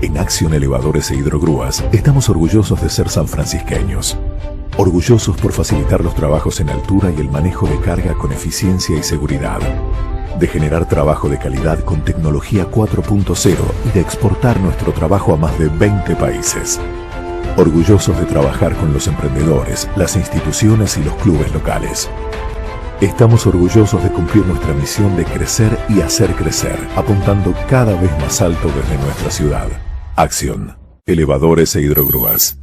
En Acción Elevadores e Hidrogrúas estamos orgullosos de ser sanfrancisqueños. Orgullosos por facilitar los trabajos en altura y el manejo de carga con eficiencia y seguridad. De generar trabajo de calidad con tecnología 4.0 y de exportar nuestro trabajo a más de 20 países. Orgullosos de trabajar con los emprendedores, las instituciones y los clubes locales. Estamos orgullosos de cumplir nuestra misión de crecer y hacer crecer, apuntando cada vez más alto desde nuestra ciudad. Acción. Elevadores e Hidrogrúas.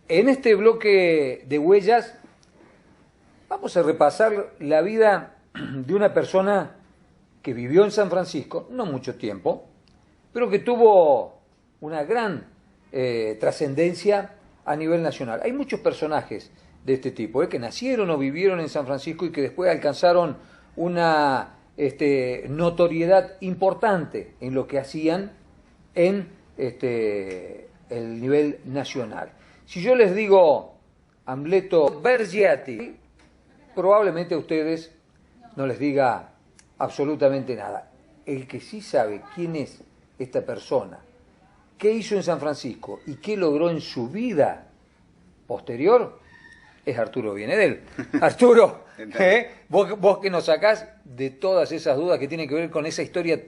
En este bloque de huellas vamos a repasar la vida de una persona que vivió en San Francisco, no mucho tiempo, pero que tuvo una gran trascendencia a nivel nacional. Hay muchos personajes de este tipo, que nacieron o vivieron en San Francisco y que después alcanzaron una notoriedad importante en lo que hacían en el nivel nacional. Si yo les digo Amleto Bergiati, probablemente a ustedes no les diga absolutamente nada. El que sí sabe quién es esta persona, qué hizo en San Francisco y qué logró en su vida posterior, es Arturo Bienedel. Arturo, vos que nos sacás de todas esas dudas que tienen que ver con esa historia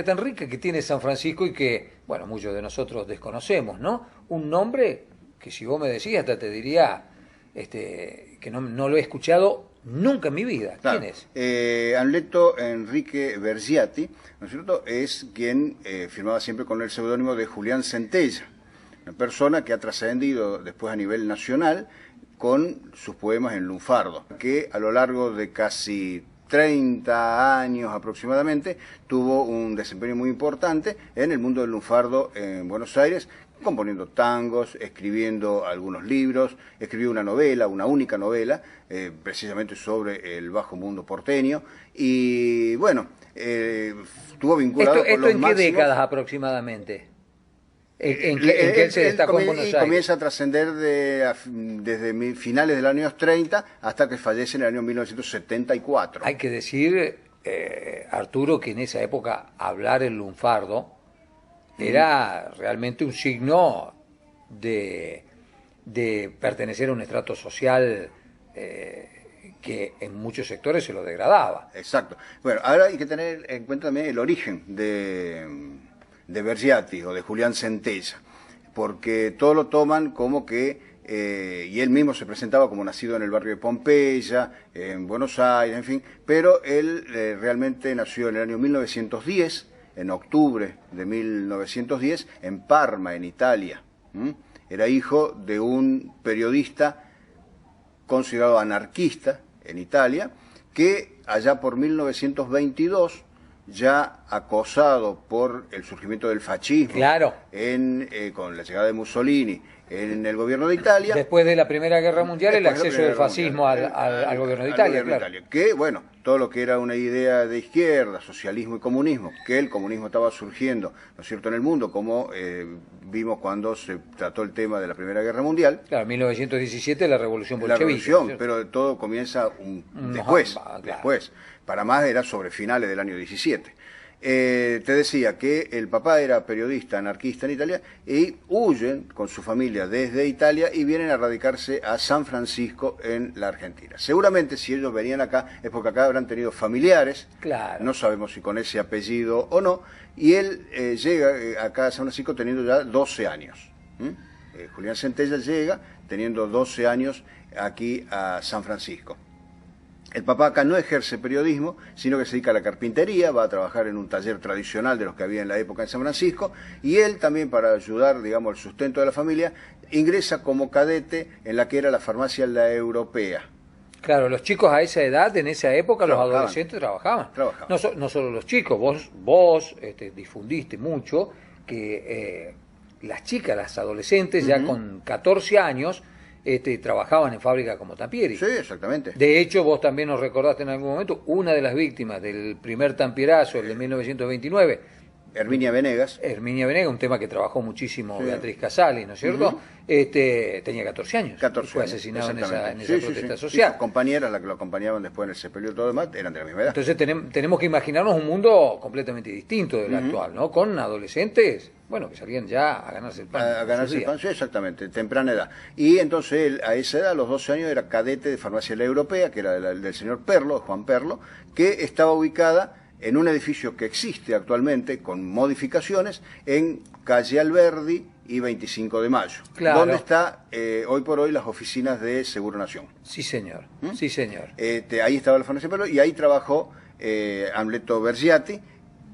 tan rica que tiene San Francisco y que, bueno, muchos de nosotros desconocemos, ¿no? Un nombre que si vos me decías, hasta te diría que no lo he escuchado nunca en mi vida. Claro. ¿Quién es? Amleto Enrique Bergiati, ¿no es cierto?, es quien firmaba siempre con el seudónimo de Julián Centella, una persona que ha trascendido después a nivel nacional con sus poemas en lunfardo, que a lo largo de casi 30 años aproximadamente tuvo un desempeño muy importante en el mundo del lunfardo en Buenos Aires, componiendo tangos, escribiendo algunos libros, escribió una novela, una única novela, precisamente sobre el bajo mundo porteño, y bueno, estuvo vinculado con los ¿Esto en qué décadas aproximadamente? ¿En qué él se destacó en Buenos Aires? Comienza a trascender desde finales de los años 30 hasta que fallece en el año 1974. Hay que decir, Arturo, que en esa época hablar el lunfardo era realmente un signo de pertenecer a un estrato social que en muchos sectores se lo degradaba. Exacto. Bueno, ahora hay que tener en cuenta también el origen de Bergiati o de Julián Centella, porque todos lo toman como que, y él mismo se presentaba como nacido en el barrio de Pompeya, en Buenos Aires, en fin, pero él realmente nació en el año 1910, en octubre de 1910, en Parma, en Italia. Era hijo de un periodista considerado anarquista en Italia, que allá por 1922, ya acosado por el surgimiento del fascismo, claro, con la llegada de Mussolini en el gobierno de Italia. Después de la Primera Guerra Mundial, el acceso del fascismo al gobierno de Italia, claro. Que, bueno, todo lo que era una idea de izquierda, socialismo y comunismo, que el comunismo estaba surgiendo, ¿no es cierto?, en el mundo, como vimos cuando se trató el tema de la Primera Guerra Mundial. Claro, en 1917 la Revolución Bolchevique. La revolución, pero todo comienza después. Para más era sobre finales del año 17. Te decía que el papá era periodista, anarquista en Italia, y huyen con su familia desde Italia y vienen a radicarse a San Francisco en la Argentina. Seguramente si ellos venían acá es porque acá habrán tenido familiares, Claro. no sabemos si con ese apellido o no, y él llega acá a San Francisco teniendo ya 12 años. Julián Centella llega teniendo 12 años aquí a San Francisco. El papá acá no ejerce periodismo, sino que se dedica a la carpintería, va a trabajar en un taller tradicional de los que había en la época en San Francisco, y él también, para ayudar, digamos, el sustento de la familia, ingresa como cadete en la que era la farmacia La Europea. Claro, los chicos a esa edad, en esa época, los Trabajaban. adolescentes trabajaban. Trabajaban. No solo los chicos, vos difundiste mucho que las chicas, las adolescentes, ya con 14 años, trabajaban en fábricas como Tampieri. Sí, exactamente. De hecho, vos también nos recordaste en algún momento, una de las víctimas del primer Tampierazo, el de 1929, Herminia Venegas. Herminia Venegas, un tema que trabajó muchísimo Sí. Beatriz Casali, ¿no es cierto? Tenía 14 años. 14 y fue años, asesinado en exactamente. esa Sí, protesta sí. social. Y sus compañeras, las que lo acompañaban después en el sepelio y todo lo demás, eran de la misma edad. Entonces tenemos que imaginarnos un mundo completamente distinto del actual, ¿no? Con adolescentes, bueno, que salían ya a ganarse el pan. A ganarse el pan, sí, exactamente, temprana edad. Y entonces él, a esa edad, a los 12 años, era cadete de Farmacia La Europea, que era del señor Perlo, Juan Perlo, que estaba ubicada en un edificio que existe actualmente, con modificaciones, en calle Alberdi y 25 de Mayo, Claro. donde está hoy por hoy las oficinas de Seguro Nación. Sí, señor. Sí, señor. Ahí estaba la Farmacia Perlo y ahí trabajó Amleto Bergiati,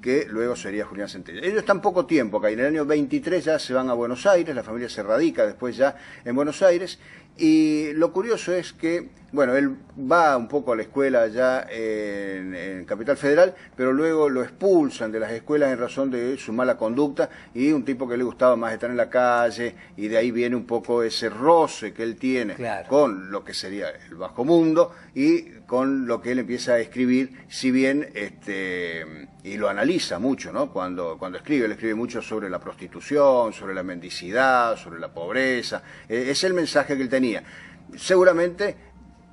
que luego sería Julián Centella. Ellos están poco tiempo acá, y en el año 23 ya se van a Buenos Aires, la familia se radica después ya en Buenos Aires, y lo curioso es que, bueno, él va un poco a la escuela allá en Capital Federal, pero luego lo expulsan de las escuelas en razón de su mala conducta, y un tipo que le gustaba más estar en la calle, y de ahí viene un poco ese roce que él tiene Claro. con lo que sería el bajo mundo y con lo que él empieza a escribir, si bien y lo analiza mucho, ¿no? Cuando escribe, él escribe mucho sobre la prostitución, sobre la mendicidad, sobre la pobreza. Es el mensaje que él tenía. Seguramente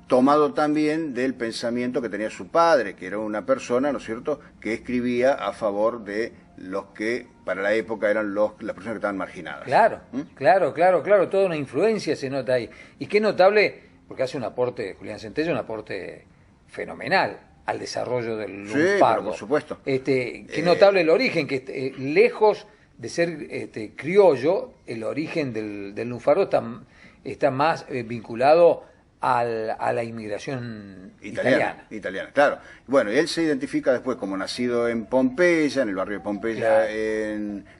tomado también del pensamiento que tenía su padre, que era una persona, ¿no es cierto?, que escribía a favor de los que para la época eran las personas que estaban marginadas. Claro, claro, toda una influencia se nota ahí. Y qué notable, porque hace un aporte, Julián Centella, un aporte fenomenal al desarrollo del Sí, lunfardo. pero por supuesto. Qué notable el origen, que lejos de ser criollo, el origen del lunfardo está más vinculado a la inmigración italiana, claro. Bueno, y él se identifica después como nacido en Pompeya, en el barrio de Pompeya, Claro.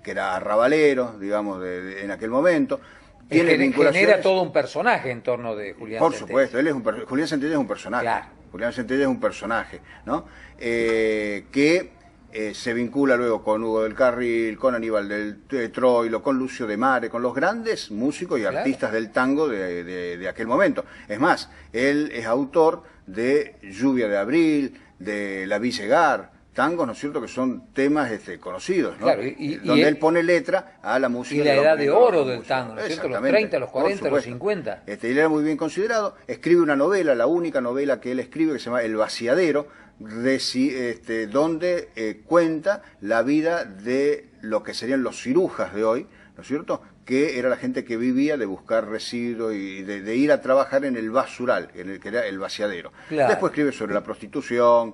Que era arrabalero, digamos, en aquel momento. Tiene Genera vinculaciones. todo un personaje en torno de Julián Por Centella. supuesto, Julián Centella es un personaje. Claro. Julián Centella es un personaje, ¿no? Que se vincula luego con Hugo del Carril, con Aníbal de Troilo, con Lucio de Mare, con los grandes músicos y Claro. artistas del tango de aquel momento. Es más, él es autor de Lluvia de Abril, de La Vi Llegar, tangos, ¿no es cierto?, que son temas conocidos, ¿no? Claro, donde él él pone letra a la música. Y la de edad los- de los oro del músicos. tango, ¿no es cierto? Los Exactamente, 30, los por 40, los supuesto. 50. Él era muy bien considerado, escribe una novela, la única novela que él escribe, que se llama El Vaciadero, donde cuenta la vida de lo que serían los cirujas de hoy, ¿no es cierto?, que era la gente que vivía de buscar residuos y de ir a trabajar en el basural, que era el vaciadero. Claro. Después escribe sobre la prostitución,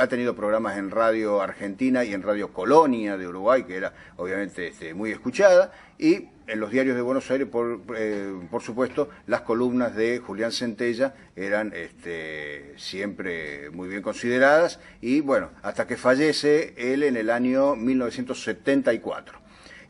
ha tenido programas en Radio Argentina y en Radio Colonia de Uruguay, que era obviamente muy escuchada, y en los diarios de Buenos Aires, por supuesto, las columnas de Julián Centella eran siempre muy bien consideradas, y bueno, hasta que fallece él en el año 1974.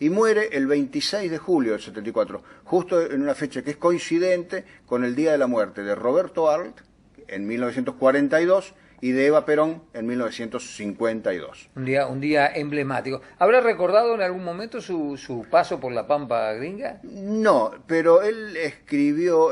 Y muere el 26 de julio del 74, justo en una fecha que es coincidente con el día de la muerte de Roberto Arlt en 1942 y de Eva Perón en 1952. Un día emblemático. ¿Habrá recordado en algún momento su paso por la Pampa gringa? No, pero él escribió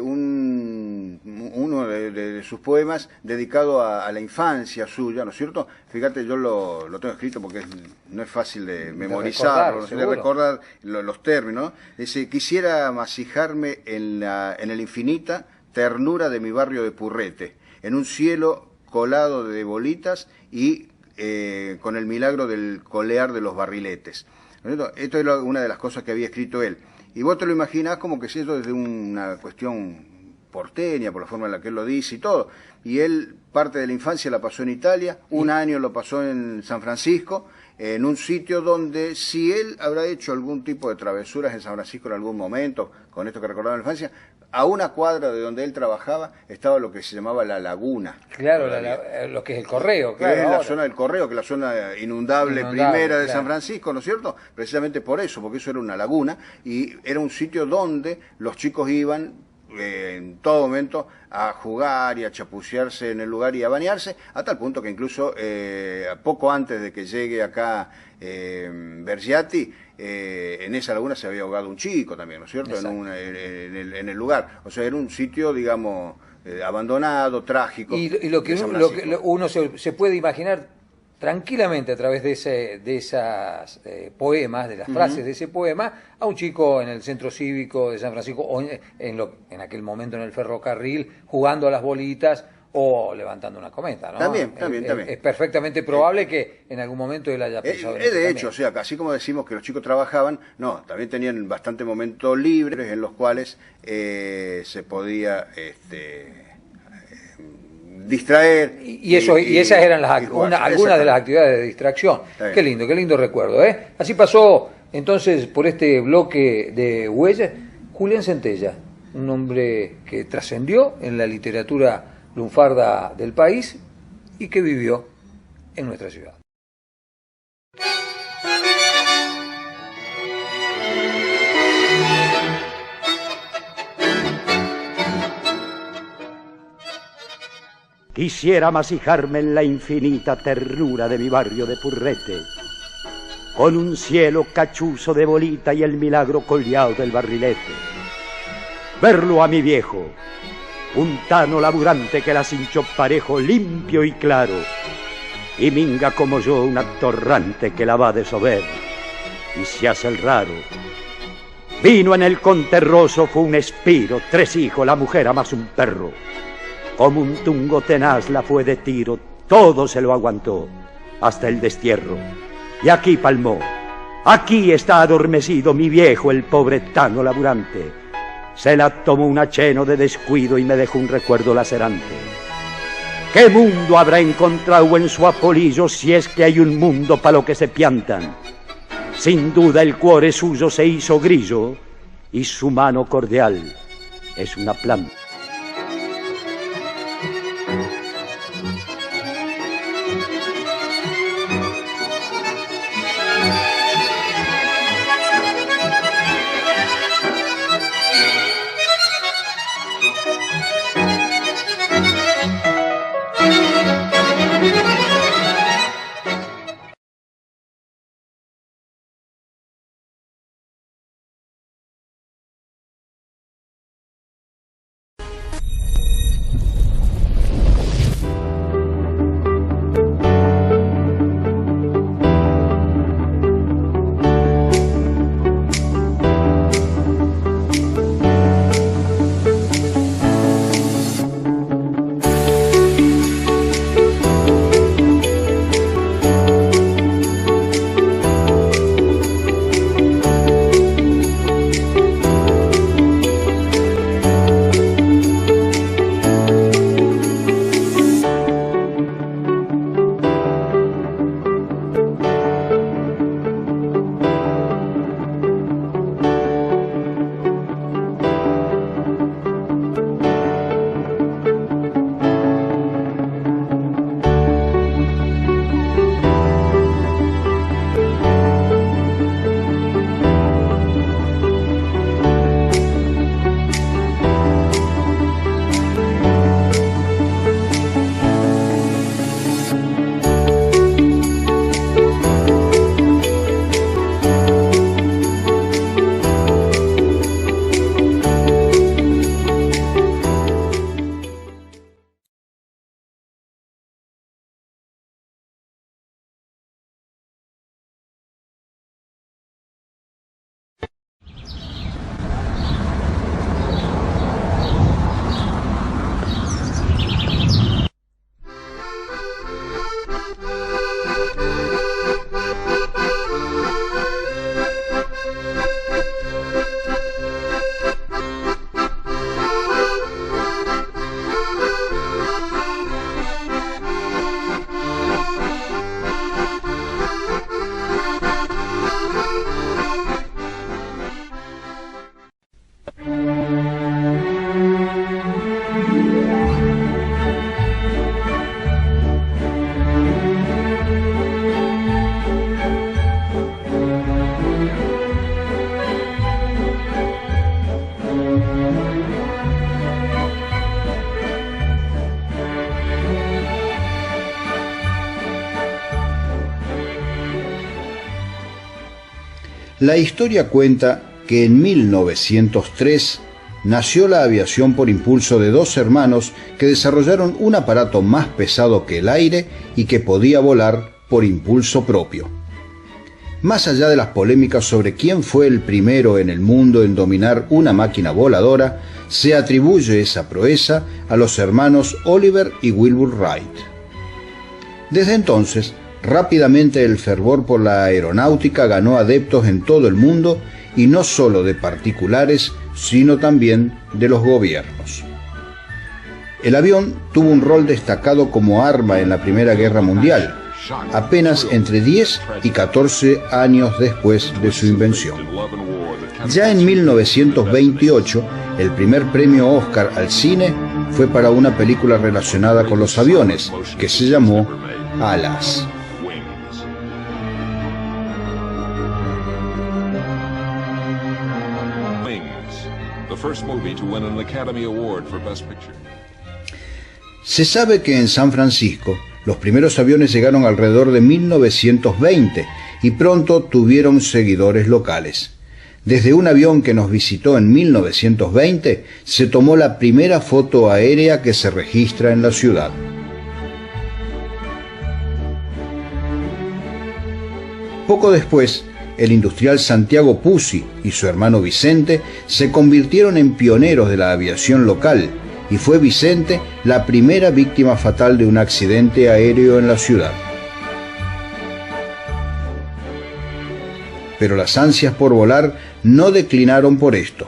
uno de sus poemas dedicado a la infancia suya, ¿no es cierto? Fíjate, yo lo tengo escrito porque no es fácil de memorizarlo, de recordar los términos. Dice: quisiera masijarme en el infinita ternura de mi barrio de Purrete, en un cielo colado de bolitas y con el milagro del colear de los barriletes. ¿No es cierto? Esto es una de las cosas que había escrito él. Y vos te lo imaginás como que si eso desde una cuestión porteña, por la forma en la que él lo dice y todo. Y él parte de la infancia la pasó en Italia, un año lo pasó en San Francisco, en un sitio donde si él habrá hecho algún tipo de travesuras en San Francisco en algún momento, con esto que recordaba en la infancia, a una cuadra de donde él trabajaba estaba lo que se llamaba la laguna. Claro, lo que es el correo, Que claro. es la ahora. zona del correo, que es la zona inundable primera de San Francisco, ¿no es cierto? Precisamente por eso, porque eso era una laguna y era un sitio donde los chicos iban en todo momento a jugar y a chapucearse en el lugar y a bañarse, a tal punto que incluso poco antes de que llegue acá Bergiati, en esa laguna se había ahogado un chico también, ¿no es cierto? En el lugar. O sea, era un sitio, digamos, abandonado, trágico. Y lo que uno se puede imaginar tranquilamente a través de esas poemas, de las frases de ese poema, a un chico en el centro cívico de San Francisco o en aquel momento en el ferrocarril jugando a las bolitas o levantando una cometa, ¿no? También. Es perfectamente probable que en algún momento él haya pensado en eso de también. hecho, o sea, así como decimos que los chicos trabajaban, no, también tenían bastante momentos libres en los cuales se podía distraer. Y esas eran algunas de las actividades de distracción. Qué lindo recuerdo, ¿eh? Así pasó entonces por este bloque de huellas Julián Centella, un hombre que trascendió en la literatura lunfarda del país y que vivió en nuestra ciudad. Quisiera masijarme en la infinita ternura de mi barrio de Purrete, con un cielo cachuzo de bolita y el milagro coleado del barrilete. Verlo a mi viejo, un tano laburante que las hinchó parejo, limpio y claro, y minga como yo un atorrante que la va de sober y se hace el raro. Vino en el conterroso, fue un espiro, 3 hijos, la mujer a más un perro. Como un tungo tenaz la fue de tiro, todo se lo aguantó, hasta el destierro. Y aquí palmó, aquí está adormecido mi viejo, el pobre tano laburante. Se la tomó un acheno de descuido y me dejó un recuerdo lacerante. ¿Qué mundo habrá encontrado en su apolillo si es que hay un mundo pa' lo que se piantan? Sin duda el cuore suyo se hizo grillo y su mano cordial es una planta. La historia cuenta que en 1903 nació la aviación por impulso de dos hermanos que desarrollaron un aparato más pesado que el aire y que podía volar por impulso propio. Más allá de las polémicas sobre quién fue el primero en el mundo en dominar una máquina voladora, se atribuye esa proeza a los hermanos Oliver y Wilbur Wright. Desde entonces, rápidamente el fervor por la aeronáutica ganó adeptos en todo el mundo, y no solo de particulares, sino también de los gobiernos. El avión tuvo un rol destacado como arma en la Primera Guerra Mundial, apenas entre 10 y 14 años después de su invención. Ya en 1928, el primer premio Oscar al cine fue para una película relacionada con los aviones, que se llamó Alas. Se sabe que en San Francisco los primeros aviones llegaron alrededor de 1920 y pronto tuvieron seguidores locales. Desde un avión que nos visitó en 1920 se tomó la primera foto aérea que se registra en la ciudad. Poco después, el industrial Santiago Pucci y su hermano Vicente se convirtieron en pioneros de la aviación local, y fue Vicente la primera víctima fatal de un accidente aéreo en la ciudad. Pero las ansias por volar no declinaron por esto.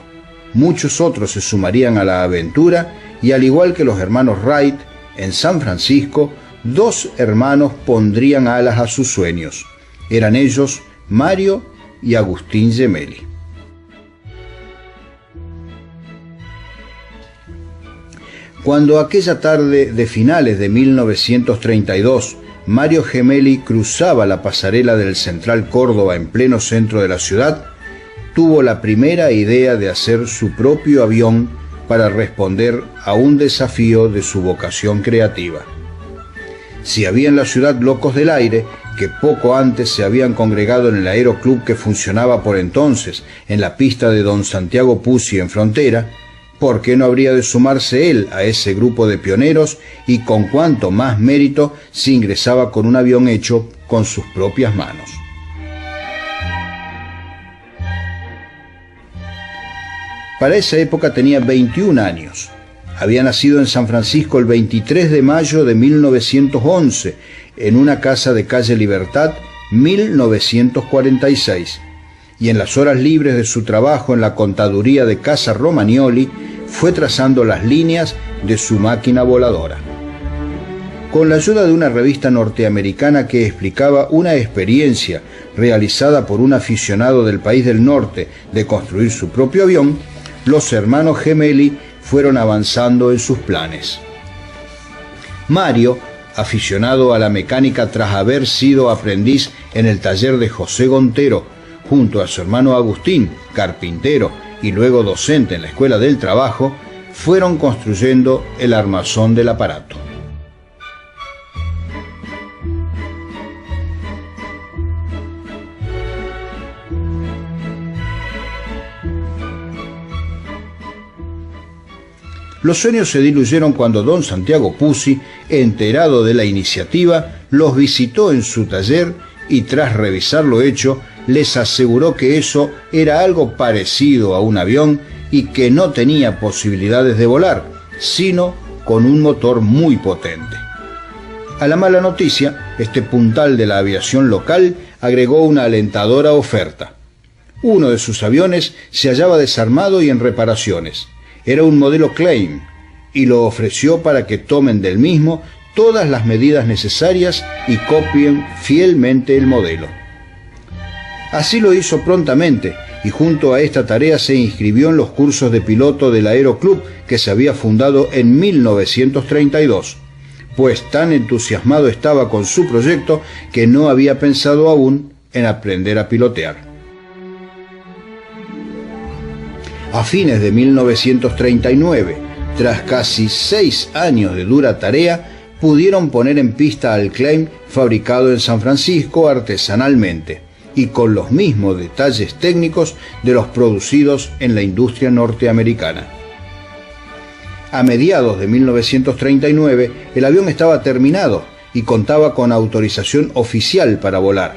Muchos otros se sumarían a la aventura y, al igual que los hermanos Wright, en San Francisco, dos hermanos pondrían alas a sus sueños. Eran ellos Mario y Agustín Gemelli. Cuando aquella tarde de finales de 1932 Mario Gemelli cruzaba la pasarela del Central Córdoba en pleno centro de la ciudad, tuvo la primera idea de hacer su propio avión para responder a un desafío de su vocación creativa. Si había en la ciudad locos del aire, que poco antes se habían congregado en el aeroclub que funcionaba por entonces en la pista de Don Santiago Pucci en Frontera, ¿por qué no habría de sumarse él a ese grupo de pioneros y con cuánto más mérito si ingresaba con un avión hecho con sus propias manos? Para esa época tenía 21 años. Había nacido en San Francisco el 23 de mayo de 1911, en una casa de calle Libertad, 1946. Y en las horas libres de su trabajo en la contaduría de Casa Romagnoli, fue trazando las líneas de su máquina voladora. Con la ayuda de una revista norteamericana que explicaba una experiencia realizada por un aficionado del país del norte de construir su propio avión, los hermanos Gemelli fueron avanzando en sus planes. Mario, aficionado a la mecánica tras haber sido aprendiz en el taller de José Gontero, junto a su hermano Agustín, carpintero y luego docente en la Escuela del Trabajo, fueron construyendo el armazón del aparato. Los sueños se diluyeron cuando don Santiago Pucci, enterado de la iniciativa, los visitó en su taller y, tras revisar lo hecho, les aseguró que eso era algo parecido a un avión y que no tenía posibilidades de volar, sino con un motor muy potente. A la mala noticia, este puntal de la aviación local agregó una alentadora oferta. Uno de sus aviones se hallaba desarmado y en reparaciones. Era un modelo Klein y lo ofreció para que tomen del mismo todas las medidas necesarias y copien fielmente el modelo. Así lo hizo prontamente y junto a esta tarea se inscribió en los cursos de piloto del Aeroclub que se había fundado en 1932, pues tan entusiasmado estaba con su proyecto que no había pensado aún en aprender a pilotear. A fines de 1939, tras casi 6 años de dura tarea, pudieron poner en pista al Klein fabricado en San Francisco artesanalmente, y con los mismos detalles técnicos de los producidos en la industria norteamericana. A mediados de 1939, el avión estaba terminado y contaba con autorización oficial para volar.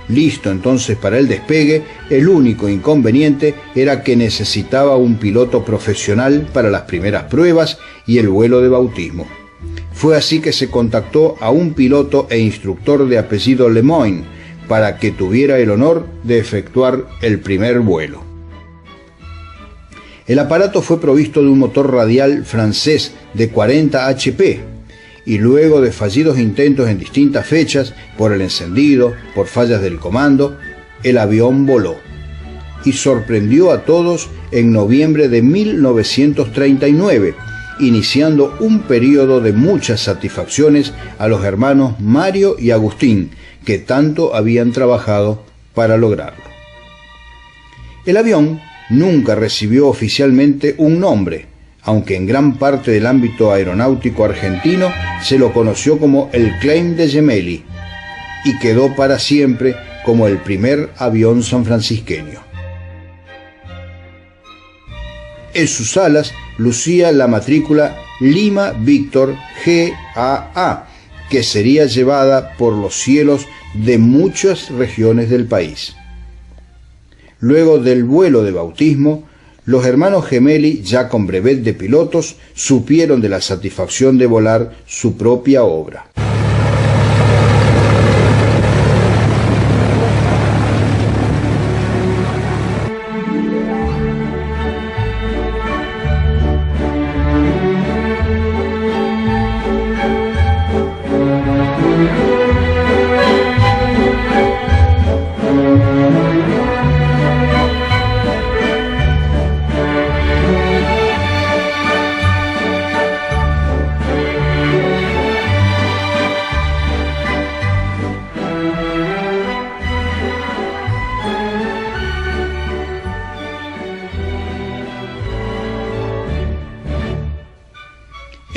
Listo entonces para el despegue, el único inconveniente era que necesitaba un piloto profesional para las primeras pruebas y el vuelo de bautismo. Fue así que se contactó a un piloto e instructor de apellido Lemoyne para que tuviera el honor de efectuar el primer vuelo. El aparato fue provisto de un motor radial francés de 40 HP y luego de fallidos intentos en distintas fechas por el encendido, por fallas del comando, el avión voló y sorprendió a todos en noviembre de 1939, iniciando un periodo de muchas satisfacciones a los hermanos Mario y Agustín, que tanto habían trabajado para lograrlo. El avión nunca recibió oficialmente un nombre, aunque en gran parte del ámbito aeronáutico argentino se lo conoció como el Klein de Gemelli, y quedó para siempre como el primer avión sanfrancisqueño. En sus alas lucía la matrícula Lima Víctor GAA, que sería llevada por los cielos de muchas regiones del país. Luego del vuelo de bautismo, los hermanos Gemelli, ya con brevet de pilotos, supieron de la satisfacción de volar su propia obra.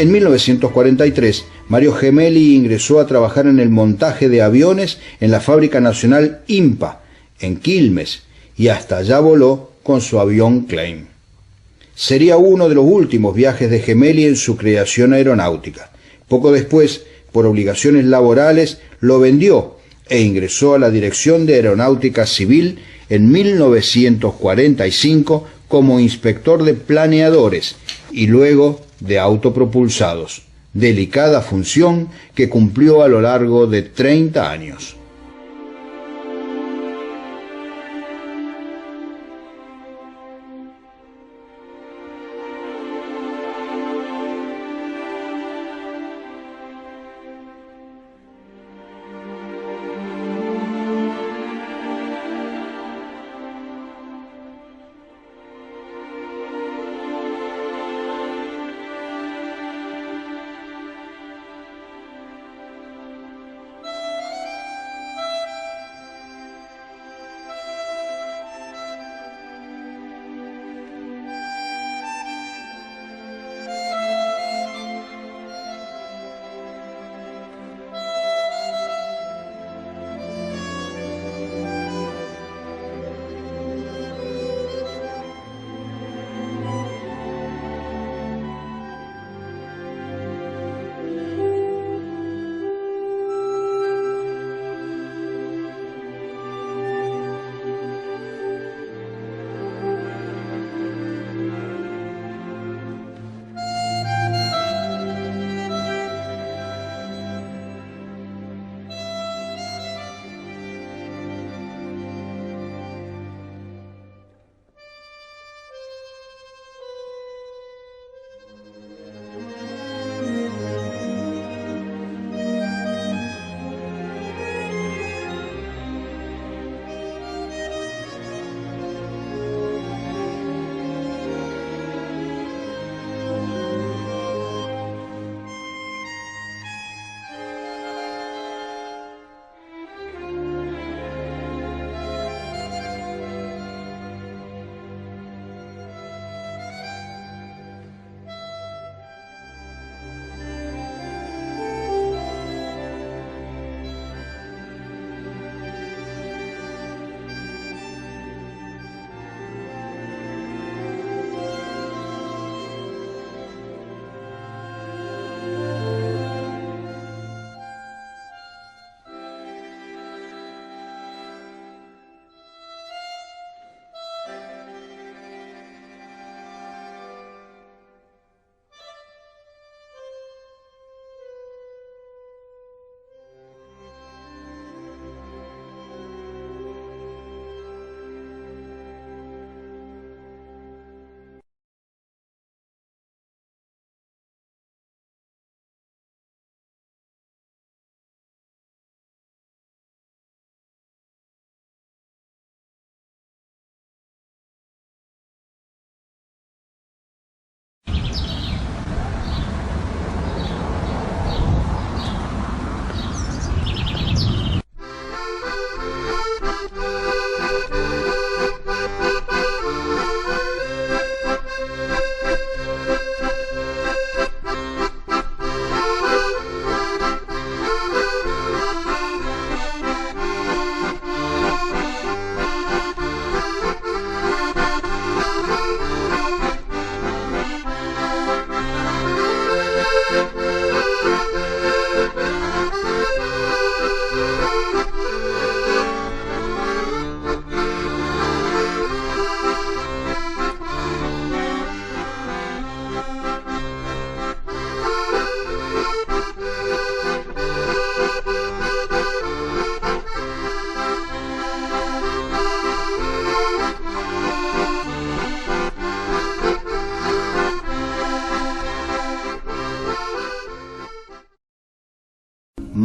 En 1943, Mario Gemelli ingresó a trabajar en el montaje de aviones en la Fábrica Nacional IMPA, en Quilmes, y hasta allá voló con su avión Klein. Sería uno de los últimos viajes de Gemelli en su creación aeronáutica. Poco después, por obligaciones laborales, lo vendió e ingresó a la Dirección de Aeronáutica Civil en 1945 como inspector de planeadores y luego de autopropulsados, delicada función que cumplió a lo largo de 30 años.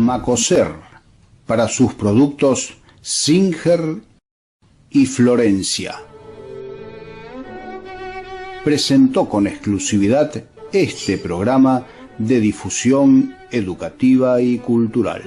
Macoser para sus productos Singer y Florencia. Presentó con exclusividad este programa de difusión educativa y cultural.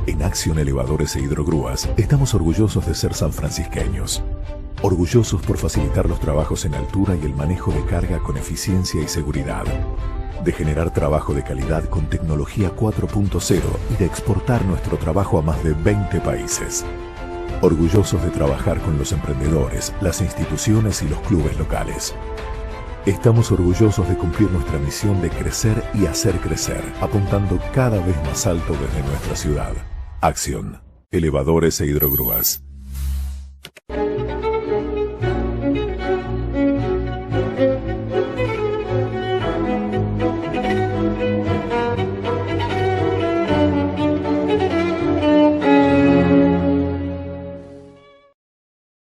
En Acción Elevadores e Hidrogrúas estamos orgullosos de ser sanfrancisqueños. Orgullosos por facilitar los trabajos en altura y el manejo de carga con eficiencia y seguridad. De generar trabajo de calidad con tecnología 4.0 y de exportar nuestro trabajo a más de 20 países. Orgullosos de trabajar con los emprendedores, las instituciones y los clubes locales. Estamos orgullosos de cumplir nuestra misión de crecer y hacer crecer, apuntando cada vez más alto desde nuestra ciudad. Acción, Elevadores e Hidrogrúas.